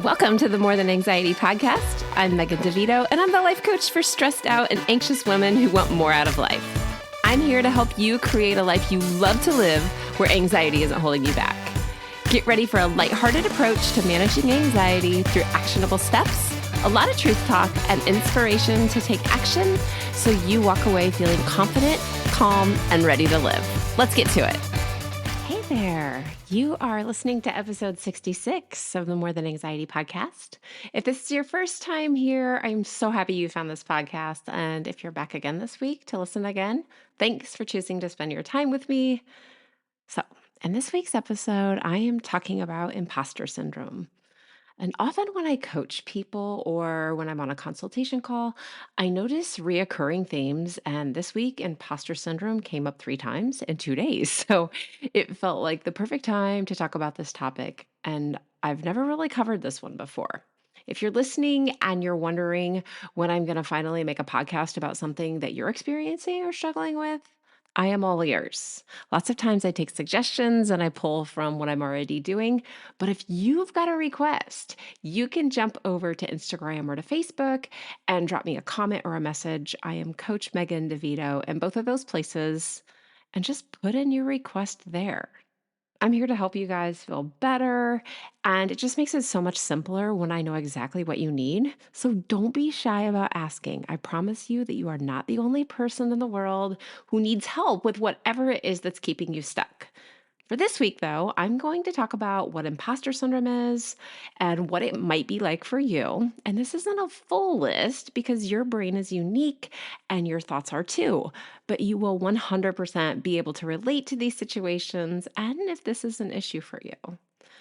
Welcome to the More Than Anxiety podcast. I'm Megan DeVito, and I'm the life coach for stressed out and anxious women who want more out of life. I'm here to help you create a life you love to live where anxiety isn't holding you back. Get ready for a lighthearted approach to managing anxiety through actionable steps, a lot of truth talk, and inspiration to take action so you walk away feeling confident, calm, and ready to live. Let's get to it. Hey there. You are listening to episode 66 of the More Than Anxiety podcast. If this is your first time here, I'm so happy you found this podcast. And if you're back again this week to listen again, thanks for choosing to spend your time with me. So, in this week's episode, I am talking about imposter syndrome. And often when I coach people or when I'm on a consultation call, I notice reoccurring themes. And this week, imposter syndrome came up 3 times in 2 days. So it felt like the perfect time to talk about this topic. And I've never really covered this one before. If you're listening and you're wondering when I'm going to finally make a podcast about something that you're experiencing or struggling with, I am all ears. Lots of times I take suggestions and I pull from what I'm already doing. But if you've got a request, you can jump over to Instagram or to Facebook and drop me a comment or a message. I am Coach Megan DeVito in both of those places, and just put in your request there. I'm here to help you guys feel better, and it just makes it so much simpler when I know exactly what you need. So don't be shy about asking. I promise you that you are not the only person in the world who needs help with whatever it is that's keeping you stuck. For this week, though, I'm going to talk about what imposter syndrome is and what it might be like for you. And this isn't a full list because your brain is unique and your thoughts are too. But you will 100% be able to relate to these situations and if this is an issue for you.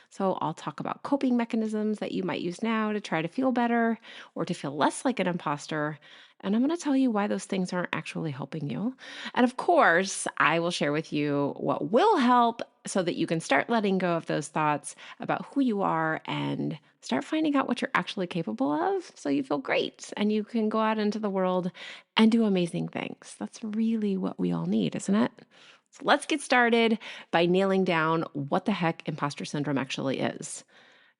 So I'll talk about coping mechanisms that you might use now to try to feel better or to feel less like an imposter. And I'm going to tell you why those things aren't actually helping you. And of course, I will share with you what will help so that you can start letting go of those thoughts about who you are and start finding out what you're actually capable of so you feel great and you can go out into the world and do amazing things. That's really what we all need, isn't it? So let's get started by nailing down what the heck imposter syndrome actually is.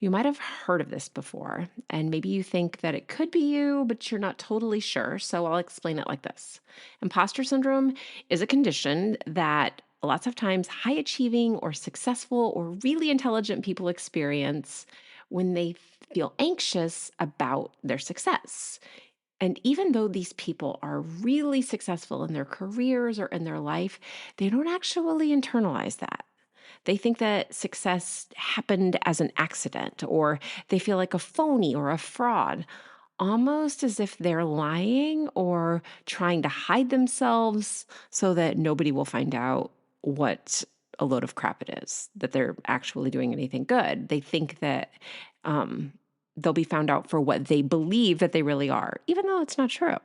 You might have heard of this before, and maybe you think that it could be you, but you're not totally sure. So I'll explain it like this. Imposter syndrome is a condition that lots of times high achieving or successful or really intelligent people experience when they feel anxious about their success. And even though these people are really successful in their careers or in their life, they don't actually internalize that. They think that success happened as an accident, or they feel like a phony or a fraud, almost as if they're lying or trying to hide themselves so that nobody will find out what a load of crap it is, that they're actually doing anything good. They think that um, they'll be found out for what they believe that they really are, even though it's not true.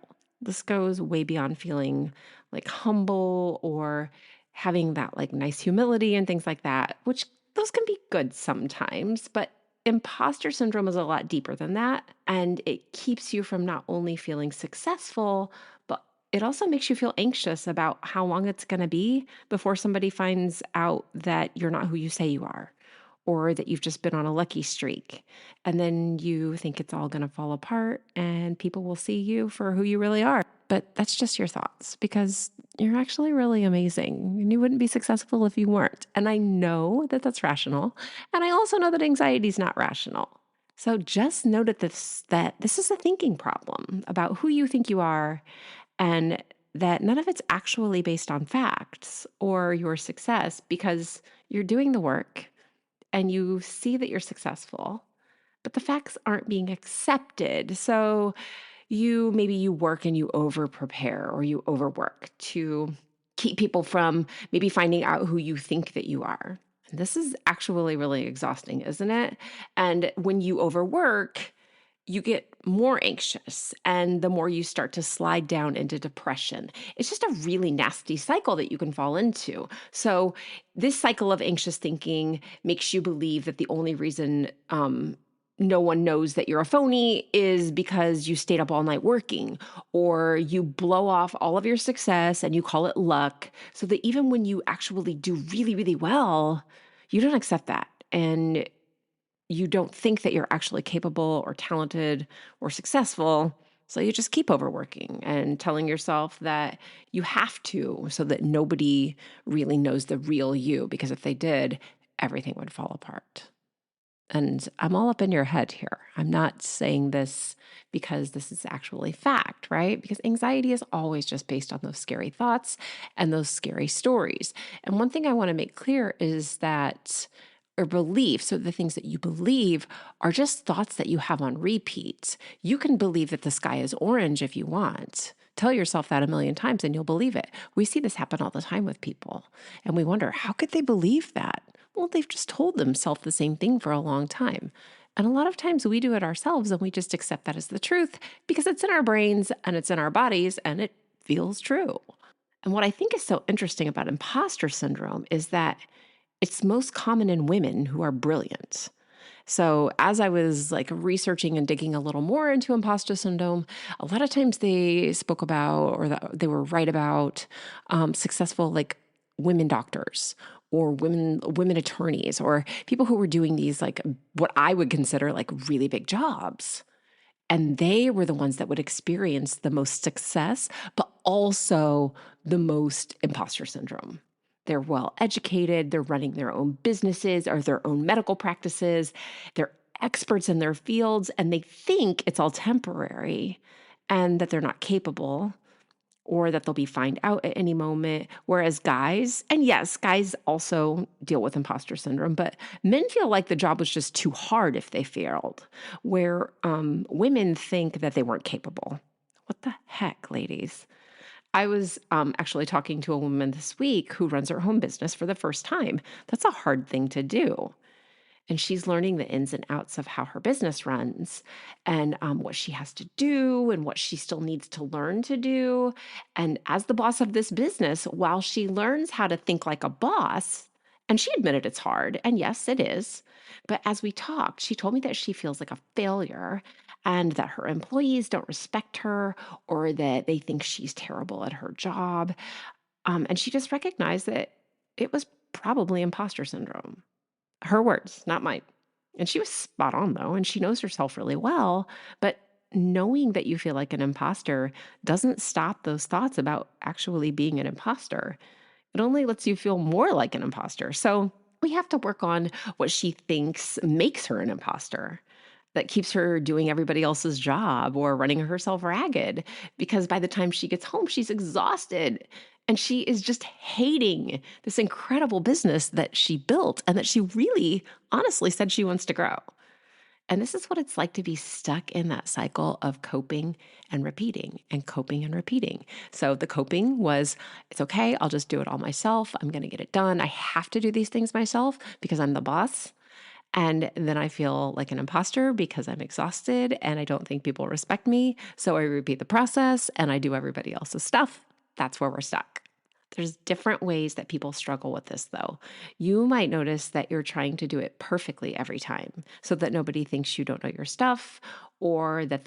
This goes way beyond feeling like humble or having that like nice humility and things like that, which those can be good sometimes, but imposter syndrome is a lot deeper than that. And it keeps you from not only feeling successful, but it also makes you feel anxious about how long it's going to be before somebody finds out that you're not who you say you are, or that you've just been on a lucky streak. And then you think it's all going to fall apart and people will see you for who you really are. But that's just your thoughts because you're actually really amazing and you wouldn't be successful if you weren't. And I know that that's rational. And I also know that anxiety is not rational. So just note that this is a thinking problem about who you think you are and that none of it's actually based on facts or your success because you're doing the work and you see that you're successful, but the facts aren't being accepted. So maybe you work and you over prepare or you overwork to keep people from maybe finding out who you think that you are. And this is actually really exhausting, isn't it? And when you overwork, you get more anxious and the more you start to slide down into depression. It's just a really nasty cycle that you can fall into. So this cycle of anxious thinking makes you believe that the only reason no one knows that you're a phony is because you stayed up all night working, or you blow off all of your success and you call it luck, so that even when you actually do really, really well, you don't accept that. And you don't think that you're actually capable or talented or successful. So you just keep overworking and telling yourself that you have to so that nobody really knows the real you, because if they did, everything would fall apart. And I'm all up in your head here. I'm not saying this because this is actually fact, right? Because anxiety is always just based on those scary thoughts and those scary stories. And one thing I want to make clear is that or beliefs, so the things that you believe are just thoughts that you have on repeat. You can believe that the sky is orange if you want. Tell yourself that a million times and you'll believe it. We see this happen all the time with people. And we wonder, how could they believe that? Well, they've just told themselves the same thing for a long time. And a lot of times we do it ourselves and we just accept that as the truth because it's in our brains and it's in our bodies and it feels true. And what I think is so interesting about imposter syndrome is that it's most common in women who are brilliant. So as I was like researching and digging a little more into imposter syndrome, a lot of times they spoke about or they were right about successful like women doctors or women attorneys or people who were doing these like what I would consider like really big jobs. And they were the ones that would experience the most success, but also the most imposter syndrome. They're well educated, they're running their own businesses or their own medical practices, they're experts in their fields, and they think it's all temporary and that they're not capable or that they'll be found out at any moment. Whereas guys, and yes, guys also deal with imposter syndrome, but men feel like the job was just too hard if they failed, where women think that they weren't capable. What the heck, ladies? I was actually talking to a woman this week who runs her home business for the first time. That's a hard thing to do. And she's learning the ins and outs of how her business runs and what she has to do and what she still needs to learn to do. And as the boss of this business, while she learns how to think like a boss, and she admitted it's hard, and yes, it is. But as we talked, she told me that she feels like a failure and that her employees don't respect her or that they think she's terrible at her job. And she just recognized that it was probably imposter syndrome. Her words, not mine. And she was spot on though, and she knows herself really well. But knowing that you feel like an imposter doesn't stop those thoughts about actually being an imposter. It only lets you feel more like an imposter. So we have to work on what she thinks makes her an imposter, that keeps her doing everybody else's job or running herself ragged. Because by the time she gets home, she's exhausted and she is just hating this incredible business that she built and that she really honestly said she wants to grow. And this is what it's like to be stuck in that cycle of coping and repeating and coping and repeating. So the coping was, it's okay, I'll just do it all myself. I'm going to get it done. I have to do these things myself because I'm the boss. And then I feel like an imposter because I'm exhausted and I don't think people respect me. So I repeat the process and I do everybody else's stuff. That's where we're stuck. There's different ways that people struggle with this, though. You might notice that you're trying to do it perfectly every time so that nobody thinks you don't know your stuff or that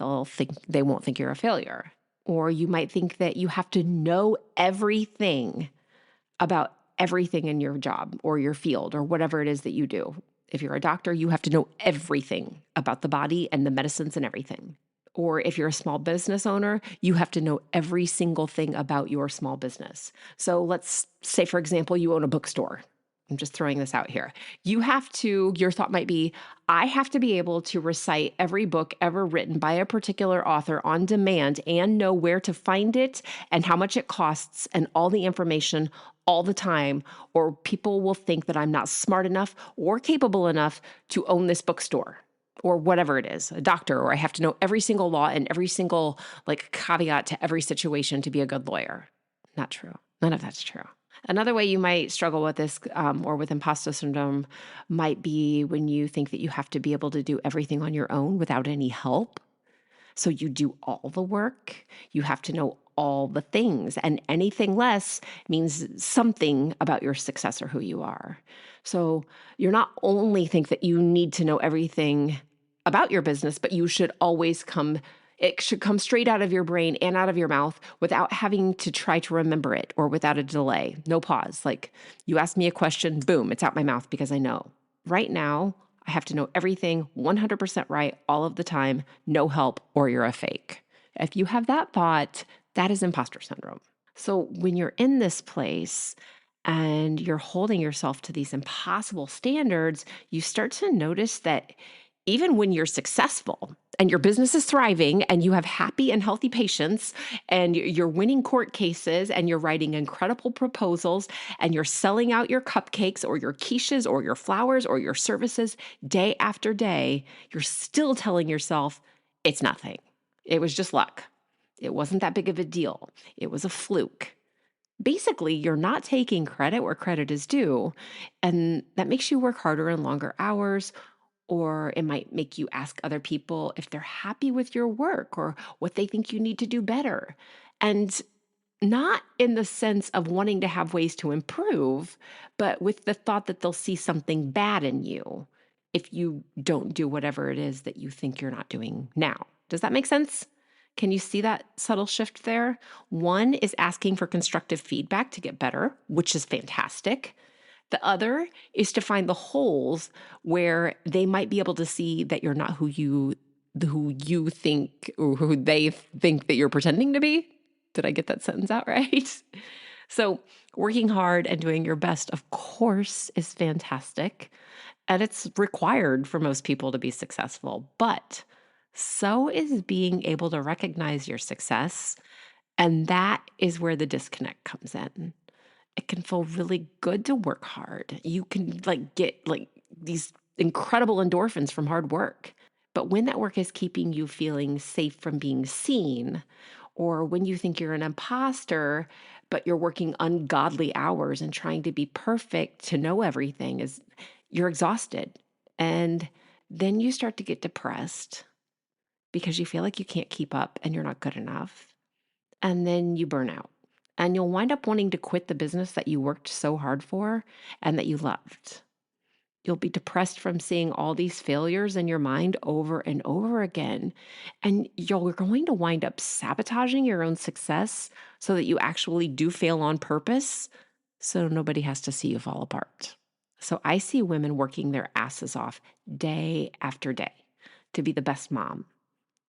they won't think you're a failure. Or you might think that you have to know everything about everything in your job or your field or whatever it is that you do. If you're a doctor, you have to know everything about the body and the medicines and everything. Or if you're a small business owner, you have to know every single thing about your small business. So let's say, for example, you own a bookstore. I'm just throwing this out here. Your thought might be, I have to be able to recite every book ever written by a particular author on demand and know where to find it and how much it costs and all the information all the time, or people will think that I'm not smart enough or capable enough to own this bookstore or whatever it is, a doctor, or I have to know every single law and every single like caveat to every situation to be a good lawyer. Not true. None of that's true. Another way you might struggle with this or with imposter syndrome might be when you think that you have to be able to do everything on your own without any help. So you do all the work. You have to know all the things, and anything less means something about your success or who you are. So you're not only think that you need to know everything about your business, but you should always it should come straight out of your brain and out of your mouth without having to try to remember it or without a delay. No pause. Like you ask me a question, boom, it's out my mouth because I know. Right now, I have to know everything 100% right all of the time, no help, or you're a fake. If you have that thought, that is imposter syndrome. So when you're in this place and you're holding yourself to these impossible standards, you start to notice that even when you're successful and your business is thriving and you have happy and healthy patients and you're winning court cases and you're writing incredible proposals and you're selling out your cupcakes or your quiches or your flowers or your services day after day, you're still telling yourself it's nothing. It was just luck. It wasn't that big of a deal. It was a fluke. Basically, you're not taking credit where credit is due, and that makes you work harder and longer hours, or it might make you ask other people if they're happy with your work or what they think you need to do better. And not in the sense of wanting to have ways to improve, but with the thought that they'll see something bad in you if you don't do whatever it is that you think you're not doing now. Does that make sense? Can you see that subtle shift there? One is asking for constructive feedback to get better, which is fantastic. The other is to find the holes where they might be able to see that you're not who you think or who they think that you're pretending to be. Did I get that sentence out right? So, working hard and doing your best, of course, is fantastic. And it's required for most people to be successful. But so is being able to recognize your success. And that is where the disconnect comes in. It can feel really good to work hard. You can get these incredible endorphins from hard work. But when that work is keeping you feeling safe from being seen, or when you think you're an imposter, but you're working ungodly hours and trying to be perfect to know everything, is you're exhausted. And then you start to get depressed because you feel like you can't keep up and you're not good enough. And then you burn out. And you'll wind up wanting to quit the business that you worked so hard for and that you loved. You'll be depressed from seeing all these failures in your mind over and over again. And you're going to wind up sabotaging your own success so that you actually do fail on purpose so nobody has to see you fall apart. So I see women working their asses off day after day to be the best mom,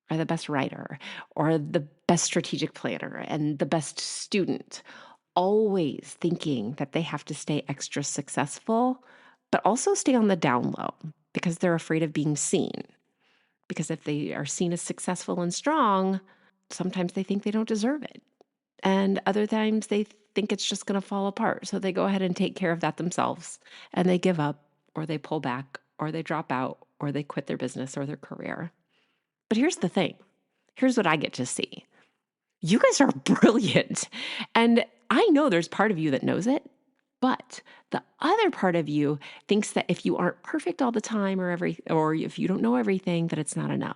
or the best writer, or the best strategic planner, and the best student, always thinking that they have to stay extra successful, but also stay on the down low because they're afraid of being seen. Because if they are seen as successful and strong, sometimes they think they don't deserve it. And other times they think it's just going to fall apart. So they go ahead and take care of that themselves and they give up, or they pull back, or they drop out, or they quit their business or their career. But here's the thing. Here's what I get to see. You guys are brilliant. And I know there's part of you that knows it, but the other part of you thinks that if you aren't perfect all the time or if you don't know everything, that it's not enough.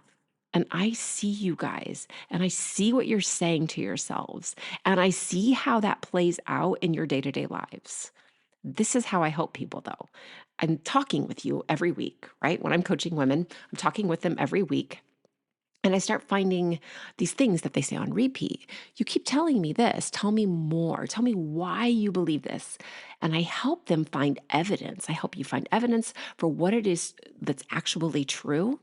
And I see you guys, and I see what you're saying to yourselves, and I see how that plays out in your day-to-day lives. This is how I help people, though. I'm talking with you every week, right? When I'm coaching women, I'm talking with them every week. And I start finding these things that they say on repeat. You keep telling me this. Tell me more. Tell me why you believe this. And I help them find evidence. I help you find evidence for what it is that's actually true,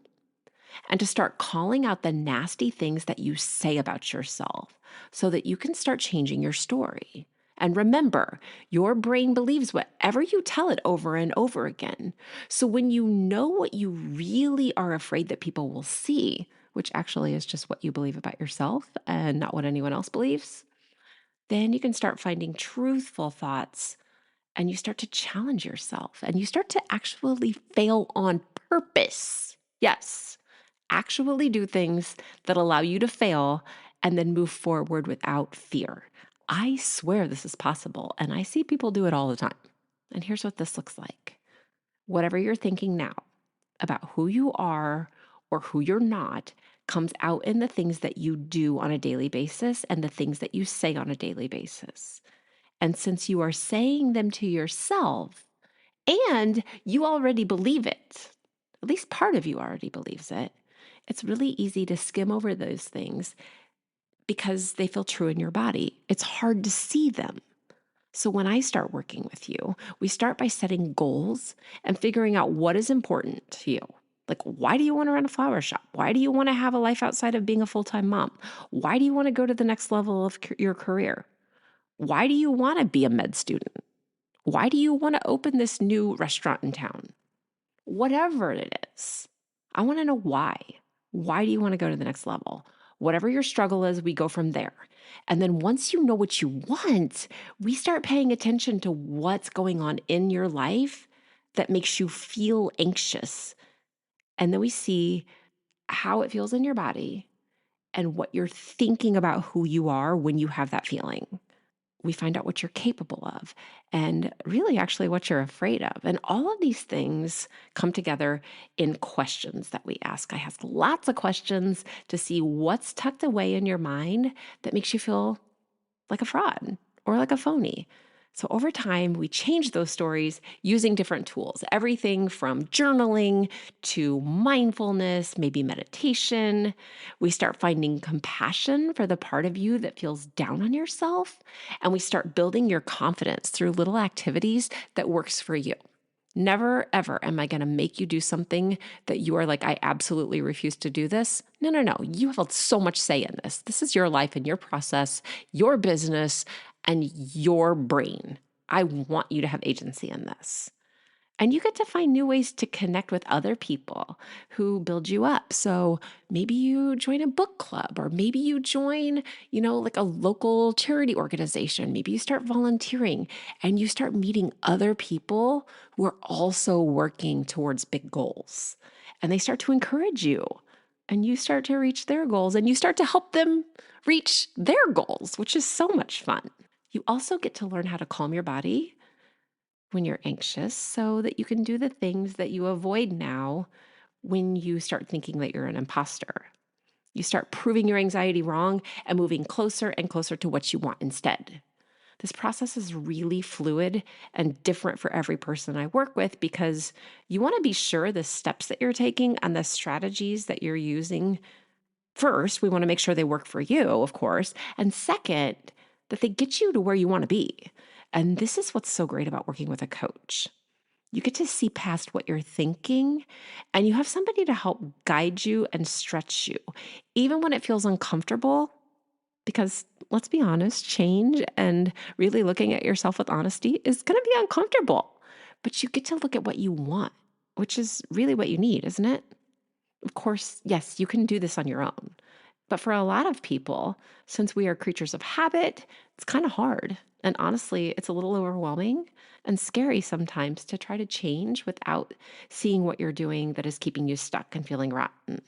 and to start calling out the nasty things that you say about yourself so that you can start changing your story. And remember, your brain believes whatever you tell it over and over again. So when you know what you really are afraid that people will see, which actually is just what you believe about yourself and not what anyone else believes, then you can start finding truthful thoughts and you start to challenge yourself and you start to actually fail on purpose. Yes, actually do things that allow you to fail and then move forward without fear. I swear this is possible, and I see people do it all the time. And here's what this looks like. Whatever you're thinking now about who you are or who you're not comes out in the things that you do on a daily basis and the things that you say on a daily basis. And since you are saying them to yourself and you already believe it, at least part of you already believes it, it's really easy to skim over those things because they feel true in your body. It's hard to see them. So when I start working with you, we start by setting goals and figuring out what is important to you. Like, why do you want to run a flower shop? Why do you want to have a life outside of being a full-time mom? Why do you want to go to the next level of your career? Why do you want to be a med student? Why do you want to open this new restaurant in town? Whatever it is, I want to know why. Why do you want to go to the next level? Whatever your struggle is, we go from there. And then once you know what you want, we start paying attention to what's going on in your life that makes you feel anxious. And then we see how it feels in your body and what you're thinking about who you are when you have that feeling. We find out what you're capable of and really actually what you're afraid of. And all of these things come together in questions that we ask. I ask lots of questions to see what's tucked away in your mind that makes you feel like a fraud or like a phony. So over time, we change those stories using different tools, everything from journaling to mindfulness, maybe meditation. We start finding compassion for the part of you that feels down on yourself, and we start building your confidence through little activities that works for you. Never, ever am I going to make you do something that you are like, I absolutely refuse to do this. No, no, no. You have so much say in this. This is your life and your process, your business, and your brain. I want you to have agency in this. And you get to find new ways to connect with other people who build you up. So maybe you join a book club, or maybe you join, like a local charity organization. Maybe you start volunteering and you start meeting other people who are also working towards big goals. And they start to encourage you, and you start to reach their goals, and you start to help them reach their goals, which is so much fun. You also get to learn how to calm your body when you're anxious so that you can do the things that you avoid now when you start thinking that you're an imposter. You start proving your anxiety wrong and moving closer and closer to what you want instead. This process is really fluid and different for every person I work with because you want to be sure the steps that you're taking and the strategies that you're using. First, we want to make sure they work for you, of course. And second, that they get you to where you want to be. And this is what's so great about working with a coach. You get to see past what you're thinking, and you have somebody to help guide you and stretch you, even when it feels uncomfortable. Because let's be honest, change and really looking at yourself with honesty is going to be uncomfortable. But you get to look at what you want, which is really what you need, isn't it? Of course, yes, you can do this on your own. But for a lot of people, since we are creatures of habit, it's kind of hard. And honestly, it's a little overwhelming and scary sometimes to try to change without seeing what you're doing that is keeping you stuck and feeling rotten.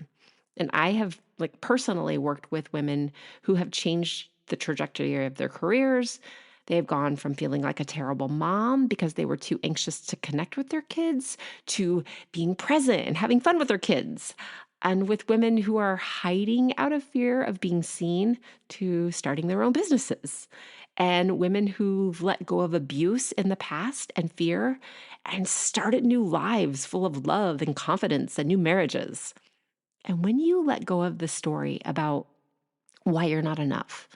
And I have personally worked with women who have changed the trajectory of their careers. They've gone from feeling like a terrible mom because they were too anxious to connect with their kids to being present and having fun with their kids. And with women who are hiding out of fear of being seen to starting their own businesses. And women who've let go of abuse in the past and fear and started new lives full of love and confidence and new marriages. And when you let go of the story about why you're not enough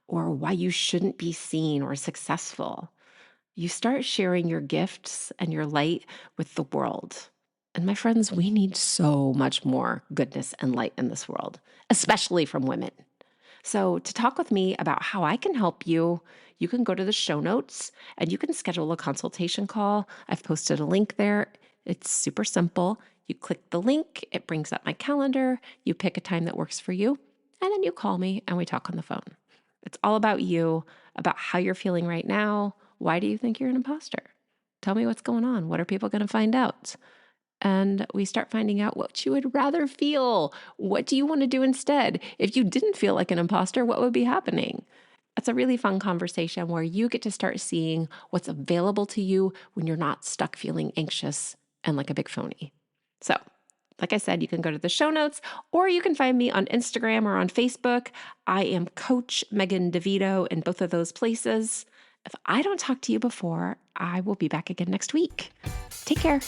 or why you shouldn't be seen or successful, you start sharing your gifts and your light with the world. And my friends, we need so much more goodness and light in this world, especially from women. So to talk with me about how I can help you, you can go to the show notes and you can schedule a consultation call. I've posted a link there. It's super simple. You click the link, it brings up my calendar, you pick a time that works for you, and then you call me and we talk on the phone. It's all about you, about how you're feeling right now. Why do you think you're an imposter? Tell me what's going on. What are people going to find out? And we start finding out what you would rather feel. What do you want to do instead? If you didn't feel like an imposter, what would be happening? It's a really fun conversation where you get to start seeing what's available to you when you're not stuck feeling anxious and like a big phony. So, like I said, you can go to the show notes or you can find me on Instagram or on Facebook. I am Coach Megan DeVito in both of those places. If I don't talk to you before, I will be back again next week. Take care.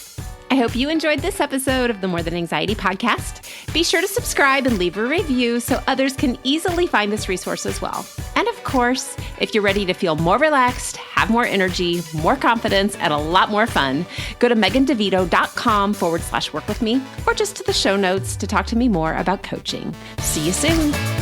I hope you enjoyed this episode of the More Than Anxiety podcast. Be sure to subscribe and leave a review so others can easily find this resource as well. And of course, if you're ready to feel more relaxed, have more energy, more confidence, and a lot more fun, go to megandevito.com/work with me, or just to the show notes to talk to me more about coaching. See you soon.